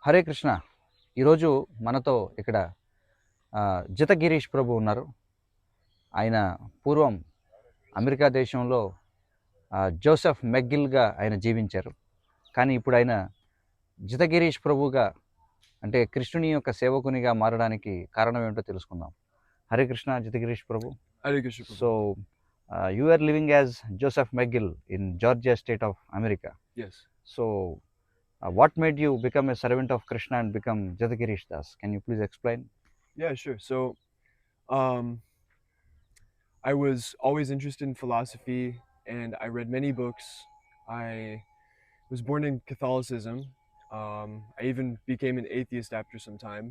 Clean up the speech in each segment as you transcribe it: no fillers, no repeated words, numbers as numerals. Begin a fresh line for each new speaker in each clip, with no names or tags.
హరే కృష్ణ. ఈరోజు మనతో ఇక్కడ జిత గిరీష్ ప్రభు ఉన్నారు. ఆయన పూర్వం అమెరికా దేశంలో జోసెఫ్ మెక్గిల్గా ఆయన జీవించారు. కానీ ఇప్పుడు ఆయన జిత గిరీష్ ప్రభుగా, అంటే కృష్ణుని యొక్క సేవకునిగా మారడానికి కారణం ఏమిటో తెలుసుకుందాం. Hare Krishna Jita Girish Prabhu.
Hare Krishna.
So you are living as Joseph McGill in Georgia state of America.
Yes.
So what made you become a servant of Krishna and become Jatagirish Das? Can you please explain?
Yeah, sure. So, um, I was always interested in philosophy, and I read many books. I was born in Catholicism. I even became an atheist after some time,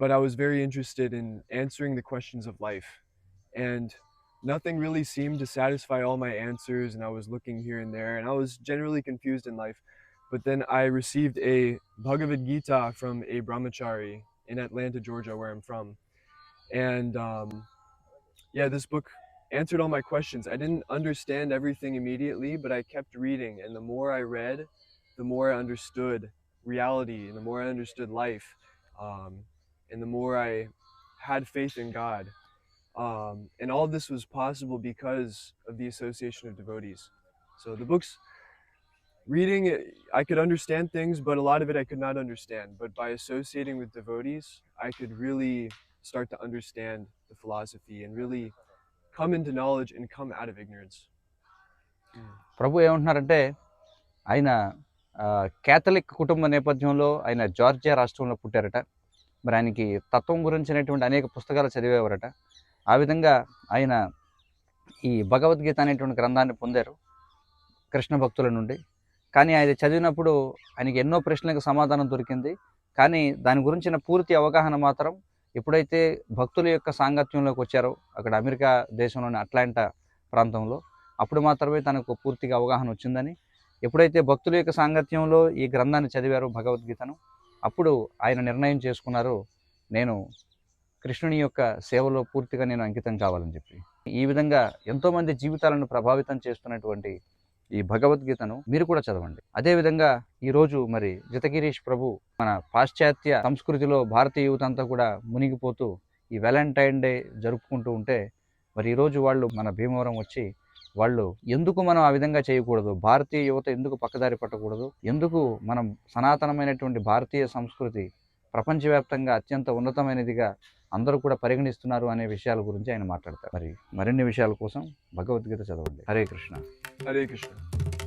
but I was very interested in answering the questions of life, and nothing really seemed to satisfy all my answers. And I was looking here and there, and I was generally confused in life. But then I received a Bhagavad Gita from a brahmachari in Atlanta, Georgia, where I'm from. And yeah, this book answered all my questions. I didn't understand everything immediately, but I kept reading. And the more I read, the more I understood reality, and the more I understood life. And the more I had faith in God. And all this was possible because of the association of devotees. So the books, reading it, I could understand things, but a lot of it I could not understand. But by associating with devotees, I could really start to understand the philosophy and really come into knowledge and come out of ignorance.
ప్రభు ఏమంటున్నారంటే, ఆయన Catholic కుటుంబ నేపథ్యంలో ఆయన Georgia రాష్ట్రంలో పుట్టారట. మరి ఆయనకి తత్వం గురించినటువంటి అనేక పుస్తకాలు చదివేవారట. ఆ విధంగా ఆయన ఈ భగవద్గీత అనేటువంటి గ్రంథాన్ని పొందారు కృష్ణ భక్తుల నుండి. కానీ ఆయన చదివినప్పుడు ఆయనకి ఎన్నో ప్రశ్నలకు సమాధానం దొరికింది. కానీ దాని గురించిన పూర్తి అవగాహన మాత్రం ఎప్పుడైతే భక్తుల యొక్క సాంగత్యంలోకి వచ్చారో, అక్కడ అమెరికా దేశంలోని అట్లాంటా ప్రాంతంలో, అప్పుడు మాత్రమే తనకు పూర్తిగా అవగాహన వచ్చిందని, ఎప్పుడైతే భక్తుల యొక్క సాంగత్యంలో ఈ గ్రంథాన్ని చదివారో భగవద్గీతను, అప్పుడు ఆయన నిర్ణయం చేసుకున్నారు, నేను కృష్ణుని యొక్క సేవలో పూర్తిగా నేను అంకితం కావాలని చెప్పి. ఈ విధంగా ఎంతోమంది జీవితాలను ప్రభావితం చేస్తున్నటువంటి ఈ భగవద్గీతను మీరు కూడా చదవండి. అదేవిధంగా ఈరోజు మరి జితగిరీష్ ప్రభు మన పాశ్చాత్య సంస్కృతిలో భారతీయ యువత అంతా కూడా మునిగిపోతూ ఈ వ్యాలంటైన్ డే జరుపుకుంటూ ఉంటే, మరి ఈరోజు వాళ్ళు మన భీమవరం వచ్చి వాళ్ళు ఎందుకు మనం ఆ విధంగా చేయకూడదు, భారతీయ యువత ఎందుకు పక్కదారి పట్టకూడదు, ఎందుకు మనం సనాతనమైనటువంటి భారతీయ సంస్కృతి ప్రపంచవ్యాప్తంగా అత్యంత ఉన్నతమైనదిగా అందరూ కూడా పరిగణిస్తున్నారు అనే విషయాల గురించి ఆయన మాట్లాడతారు. మరి మరిన్ని విషయాల కోసం భగవద్గీత చదవండి. హరే కృష్ణ.
Hare Krishna.